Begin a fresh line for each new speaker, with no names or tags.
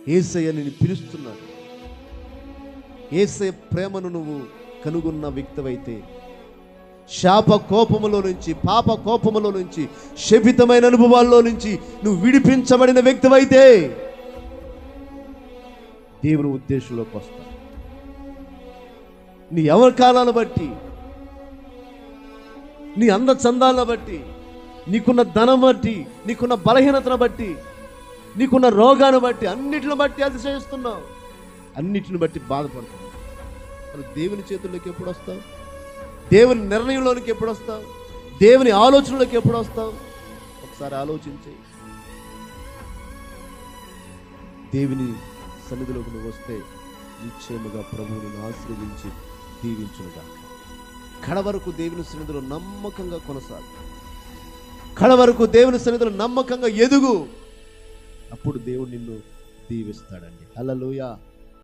యేసయ్య నిన్ను పిలుస్తున్నాడు. యేసయ్య ప్రేమను నువ్వు కనుగొన్న వ్యక్తివైతే, శాప కోపములో నుంచి, పాప కోపములో నుంచి, శపితమైన అనుభవాల్లో నుంచి నువ్వు విడిపించబడిన వ్యక్తివైతే దేవుని ఉద్దేశంలోకి వస్తావు. నీ అవకాశాలను బట్టి, నీ అందచందాలను బట్టి, నీకున్న ధనం బట్టి, నీకున్న బలహీనతను బట్టి, నీకున్న రోగాన్ని బట్టి, అన్నిటిని బట్టి అతిశయిస్తున్నావు, అన్నిటిని బట్టి బాధపడుతున్నావు. మరి దేవుని చేతుల్లోకి ఎప్పుడు వస్తావు? దేవుని నిర్ణయంలోనికి ఎప్పుడు వస్తావు? దేవుని ఆలోచనలోకి ఎప్పుడు వస్తావు? ఒకసారి ఆలోచించే. దేవుని సన్నిధిలోకి నువ్వు వస్తే నిశ్చయముగా ప్రభువుని ఆశీర్వదించి దీవించునుగా. కడవరకు దేవుని సన్నిధిలో నమ్మకంగా కొనసాగు. కడవరకు దేవుని సన్నిధిలో నమ్మకంగా ఎదుగు. అప్పుడు దేవుడు నిన్ను దీవిస్తాడండి. హల్లెలూయా.